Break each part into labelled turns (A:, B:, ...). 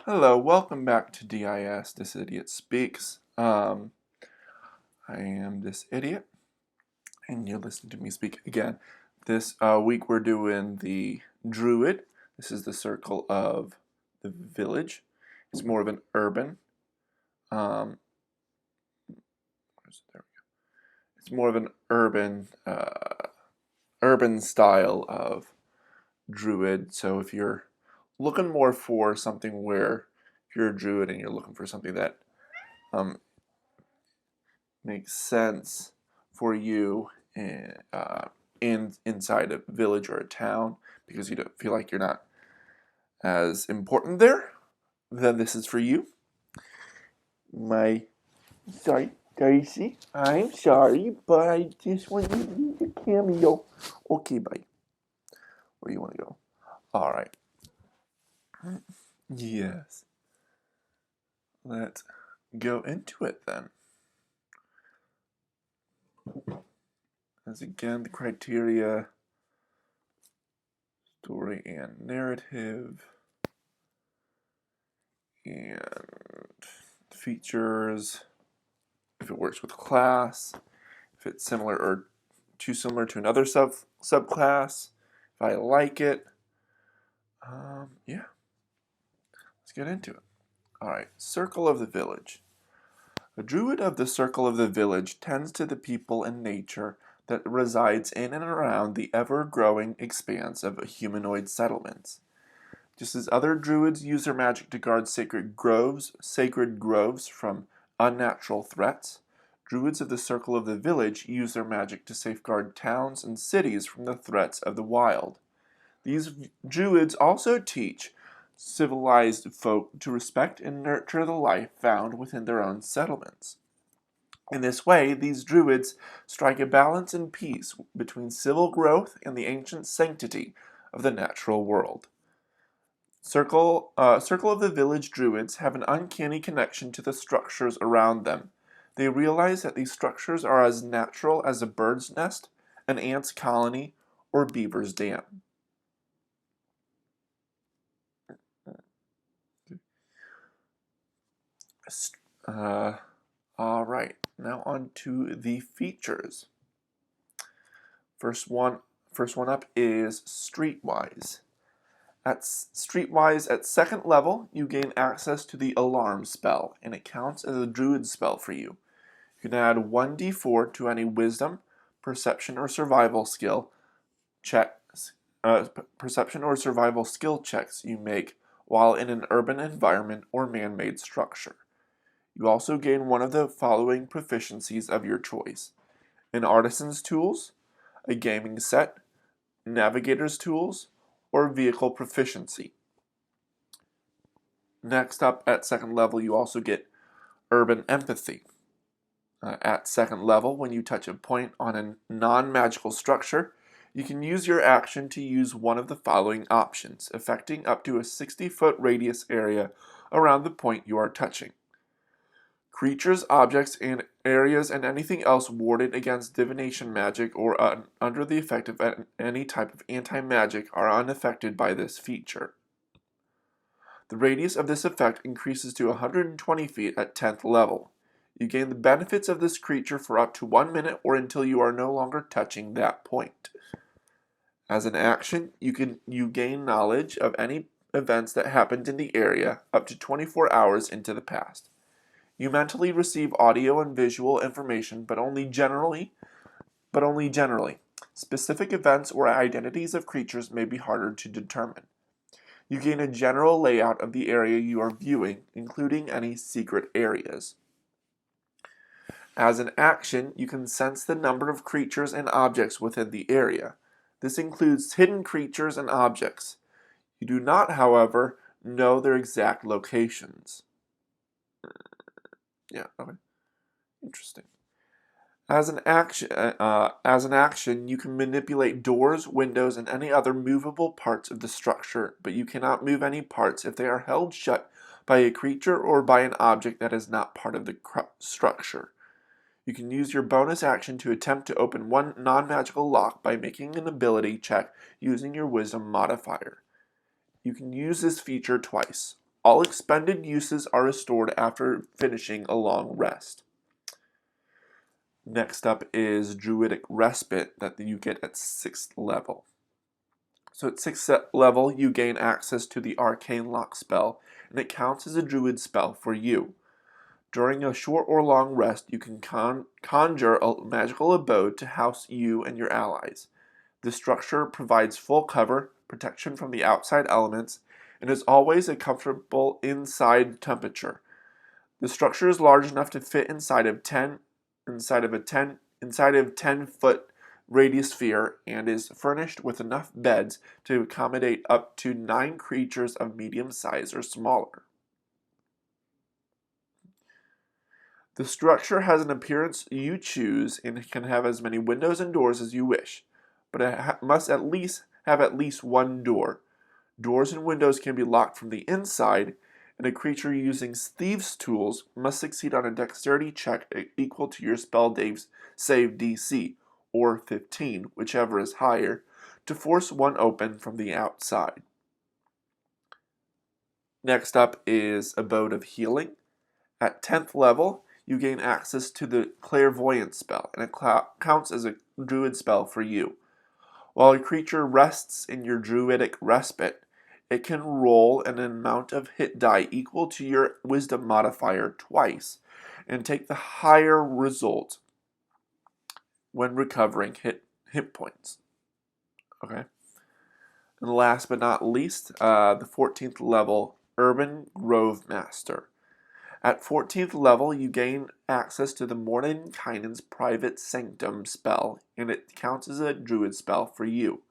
A: Hello, welcome back to DIS, This Idiot Speaks. I am this idiot, and you're listening to me speak again. This week we're doing the Druid. This is the circle of the village. It's more of an urban. There we go. It's more of an urban style of Druid. So if you're looking more for something where if you're a Druid and you're looking for something that makes sense for you inside a village or a town because you don't feel like you're not as important there, then this is for you. Sorry, Daisy. I'm sorry, but I just want you to use the cameo. Okay, bye. Where do you want to go? All right. Yes. Let's go into it then. As again, the criteria, story and narrative, and features, if it works with class, if it's similar or too similar to another subclass, if I like it. Yeah, let's get into it. All right, Circle of the Village. A druid of the Circle of the Village tends to the people and nature that resides in and around the ever-growing expanse of humanoid settlements. Just as other druids use their magic to guard sacred groves from unnatural threats, druids of the Circle of the Village use their magic to safeguard towns and cities from the threats of the wild. These druids also teach civilized folk to respect and nurture the life found within their own settlements. In this way, these druids strike a balance and peace between civil growth and the ancient sanctity of the natural world. Circle of the Village druids have an uncanny connection to the structures around them. They realize that these structures are as natural as a bird's nest, an ant's colony, or beaver's dam. All right, now on to the features. First one up is Streetwise. At Streetwise, at second level, you gain access to the Alarm spell, and it counts as a Druid spell for you. You can add 1d4 to any Wisdom, Perception, or Survival skill checks. Perception or survival skill checks you make while in an urban environment or man-made structure. You also gain one of the following proficiencies of your choice: an artisan's tools, a gaming set, navigator's tools, or vehicle proficiency. Next up, at second level, you also get urban empathy. At second level, when you touch a point on a non-magical structure, you can use your action to use one of the following options, affecting up to a 60-foot radius area around the point you are touching. Creatures, objects, and areas and anything else warded against divination magic or under the effect of any type of anti-magic are unaffected by this feature. The radius of this effect increases to 120 feet at 10th level. You gain the benefits of this creature for up to 1 minute or until you are no longer touching that point. As an action, you gain knowledge of any events that happened in the area up to 24 hours into the past. You mentally receive audio and visual information, but only generally. Specific events or identities of creatures may be harder to determine. You gain a general layout of the area you are viewing, including any secret areas. As an action, you can sense the number of creatures and objects within the area. This includes hidden creatures and objects. You do not, however, know their exact locations. Yeah, okay. Interesting. As an action, you can manipulate doors, windows, and any other movable parts of the structure, but you cannot move any parts if they are held shut by a creature or by an object that is not part of the structure. You can use your bonus action to attempt to open one non-magical lock by making an ability check using your Wisdom modifier. You can use this feature twice. All expended uses are restored after finishing a long rest. Next up is Druidic Respite that you get at 6th level. So at 6th level, you gain access to the Arcane Lock spell, and it counts as a Druid spell for you. During a short or long rest, you can conjure a magical abode to house you and your allies. The structure provides full cover, protection from the outside elements, and is always a comfortable inside temperature. The structure is large enough to fit inside of 10-foot radius sphere and is furnished with enough beds to accommodate up to 9 creatures of medium size or smaller. The structure has an appearance you choose and can have as many windows and doors as you wish, but it must have at least one door. Doors and windows can be locked from the inside, and a creature using thieves' tools must succeed on a dexterity check equal to your spell save DC, or 15, whichever is higher, to force one open from the outside. Next up is Abode of Healing. At 10th level, you gain access to the Clairvoyant spell, and it counts as a Druid spell for you. While a creature rests in your Druidic Respite, it can roll an amount of hit die equal to your Wisdom modifier twice, and take the higher result when recovering hit points. Okay. And last but not least, the 14th level Urban Grove Master. At 14th level, you gain access to the Mordenkainen's Private Sanctum spell, and it counts as a Druid spell for you.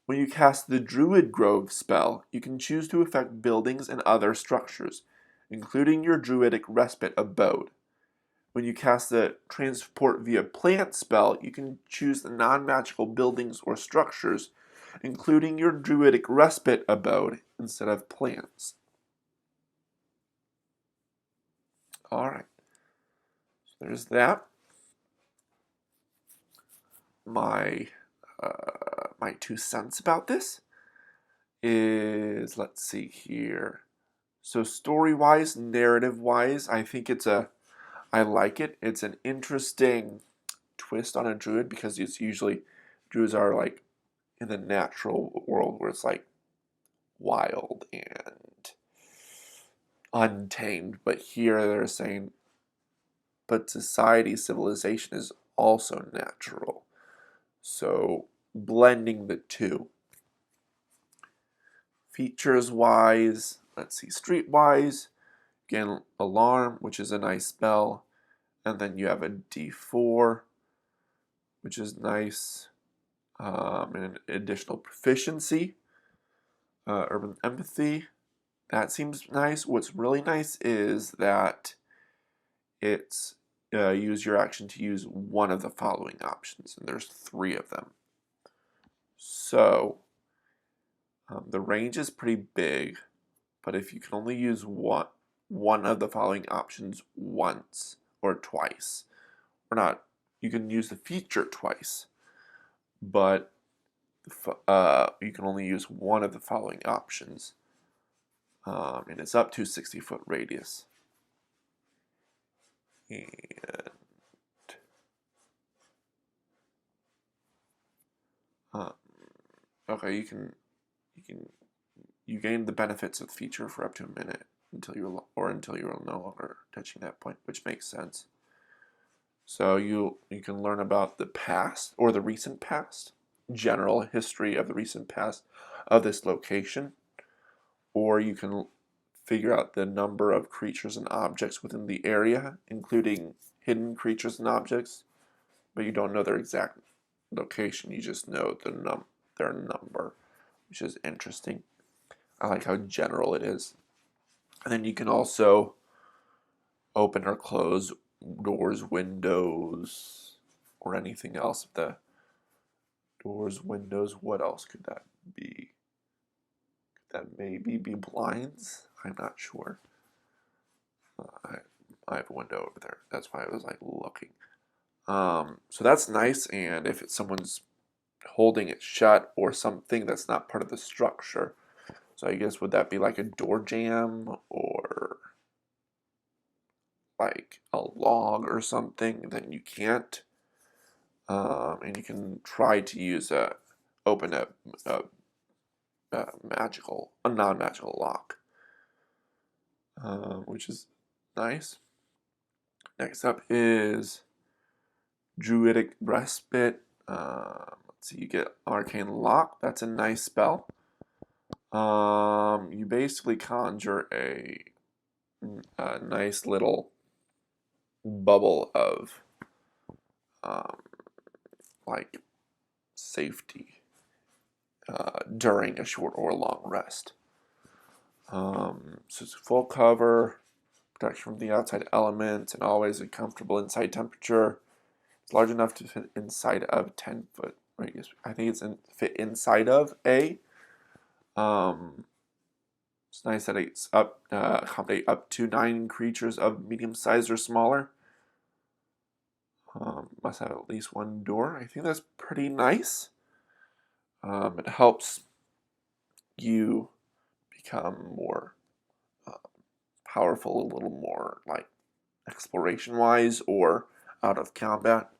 A: When you cast the Druid Grove spell, you can choose to affect buildings and other structures, including your Druidic Respite abode. When you cast the Transport via Plant spell, you can choose the non-magical buildings or structures, including your Druidic Respite abode, instead of plants. Alright, so there's that. My 2 cents about this is, let's see here. So story-wise, narrative-wise, I think I like it. It's an interesting twist on a druid because it's usually, druids are like in the natural world where it's like wild and untamed, but here they're saying, but society, civilization is also natural. So blending the two. Features wise, let's see, Streetwise, again, Alarm, which is a nice spell, and then you have a D4, which is nice, and an additional proficiency. Urban Empathy, that seems nice. What's really nice is that it's use your action to use one of the following options, and there's 3 of them. So the range is pretty big, but if you can only use one of the following options once or twice, or not, you can use the feature twice, but you can only use one of the following options, and it's up to 60-foot radius. And okay, you gain the benefits of the feature for up to a minute until you're no longer touching that point, which makes sense. So you can learn about the past or the recent past, general history of the recent past of this location, or you can figure out the number of creatures and objects within the area, including hidden creatures and objects, but you don't know their exact location. You just know their number, which is interesting. I like how general it is. And then you can also open or close doors, windows, or anything else. The doors, windows, what else could that be? Could that maybe be blinds? I'm not sure. I have a window over there. That's why I was like looking. So that's nice, and if someone's holding it shut or something that's not part of the structure. So I guess would that be like a door jam or like a log or something? Then you can't. And you can try to use open a non-magical lock, which is nice. Next up is Druidic Respite. Let's see, you get Arcane Lock. That's a nice spell. You basically conjure a nice little bubble of like safety during a short or long rest. So it's full cover, protection from the outside elements, and always a comfortable inside temperature. It's large enough to fit inside of 10-foot radius. I think it's fit inside of a. It's nice that it's accommodate up to 9 creatures of medium size or smaller. Must have at least 1 door. I think that's pretty nice. It helps you become more powerful, a little more like exploration-wise or out of combat.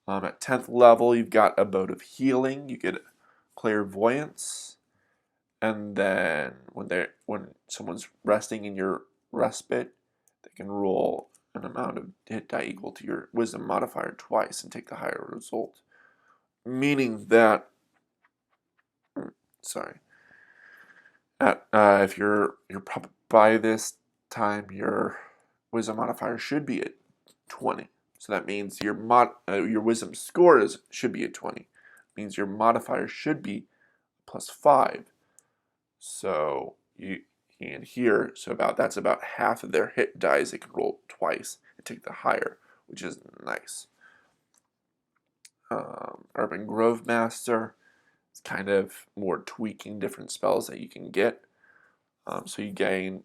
A: At 10th level, you've got a Boat of Healing. You get Clairvoyance, and then when someone's resting in your respite, they can roll an amount of hit die equal to your Wisdom modifier twice and take the higher result. Meaning that, if you're probably by this time your Wisdom modifier should be at 20. So that means your Wisdom score should be at 20. It means your modifier should be +5. So that's about half of their hit dice. They can roll twice and take the higher, which is nice. Urban Grove Master. It's kind of more tweaking different spells that you can get. So you gain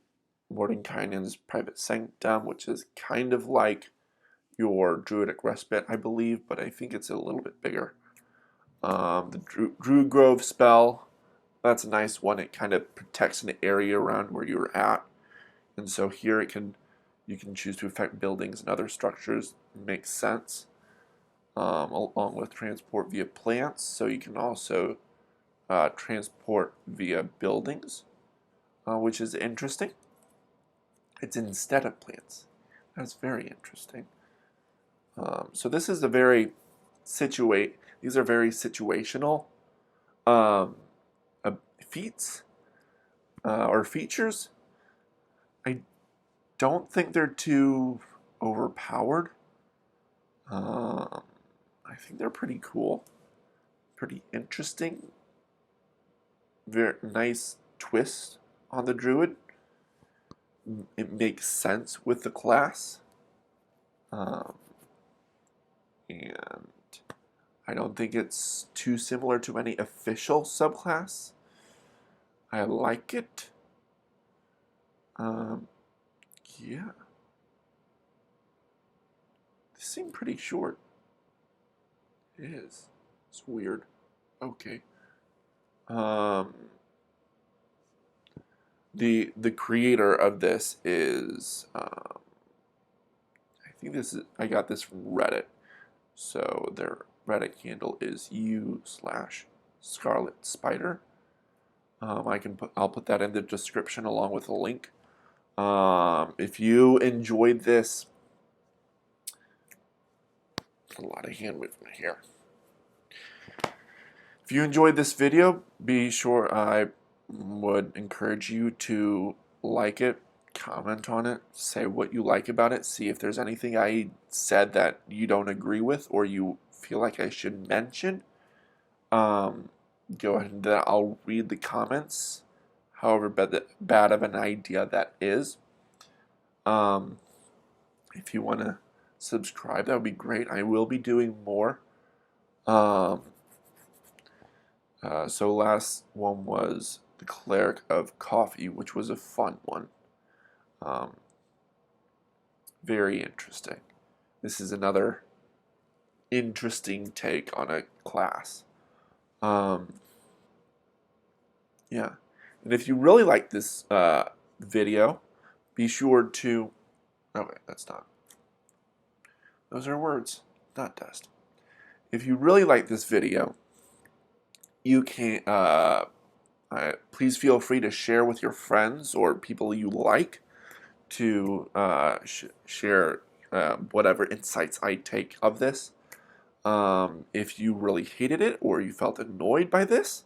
A: Mordenkainen's Private Sanctum, which is kind of like your Druidic Respite, I believe, but I think it's a little bit bigger. The Druid Grove spell, that's a nice one. It kind of protects an area around where you're at. And so here you can choose to affect buildings and other structures. Makes sense. Along with transport via plants. So you can also transport via buildings, which is interesting. It's instead of plants. That's very interesting. So this is these are very situational feats or features. I don't think they're too overpowered. I think they're pretty cool, pretty interesting. Very nice twist on the Druid. It makes sense with the class. And I don't think it's too similar to any official subclass. I like it. Yeah. This seemed pretty short. It is. It's weird. Okay. The creator of this is I got this from Reddit. So their Reddit handle is u/Scarlet Spider. I'll put that in the description along with a link. If you enjoyed this, a lot of hand movement here. If you enjoyed this video, be sure I would encourage you to like it, comment on it, say what you like about it, see if there's anything I said that you don't agree with or you feel like I should mention. Go ahead and I'll read the comments, however bad of an idea that is. If you want to subscribe, that would be great. I will be doing more. So last one was the Cleric of Coffee, which was a fun one. Very interesting. This is another interesting take on a class. Yeah. And if you really like this video, be sure to, okay, that's not, those are words, not dust. If you really like this video, you can, please feel free to share with your friends or people you like to share whatever insights I take of this. If you really hated it or you felt annoyed by this,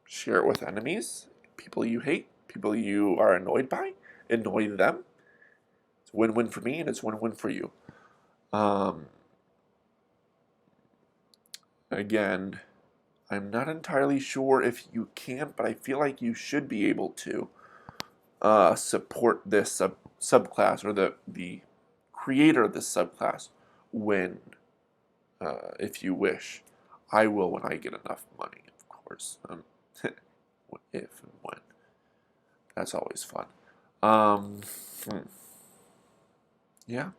A: share it with enemies, people you hate, people you are annoyed by, annoy them. It's a win-win for me and it's win-win for you. Again, I'm not entirely sure if you can, but I feel like you should be able to support this subclass or the creator of this subclass when, if you wish. I will when I get enough money, of course. If and when. That's always fun. Yeah.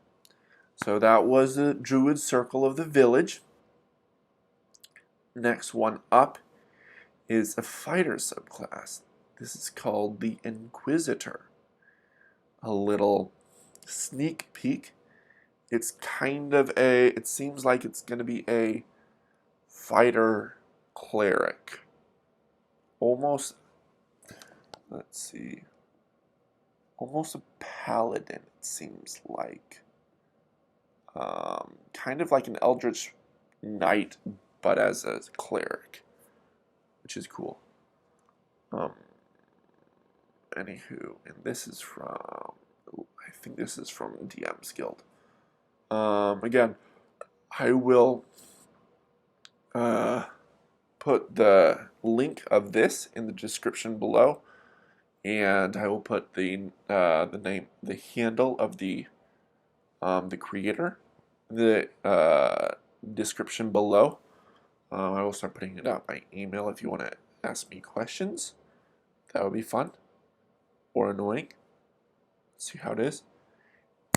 A: So that was the Druid Circle of the Village. Next one up is a fighter subclass. This is called the Inquisitor. A little sneak peek. It's kind of it seems like it's going to be a fighter cleric. Almost, let's see, almost a paladin, it seems like. Kind of like an eldritch knight, but as a cleric, which is cool. Anywho, and this is from, I think this is from DM's Guild. Again, I will put the link of this in the description below, and I will put the name, the handle of the creator, the description below. I will start putting it out by email if you want to ask me questions. That would be fun or annoying. Let's see how it is.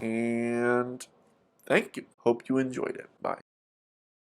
A: And thank you. Hope you enjoyed it. Bye.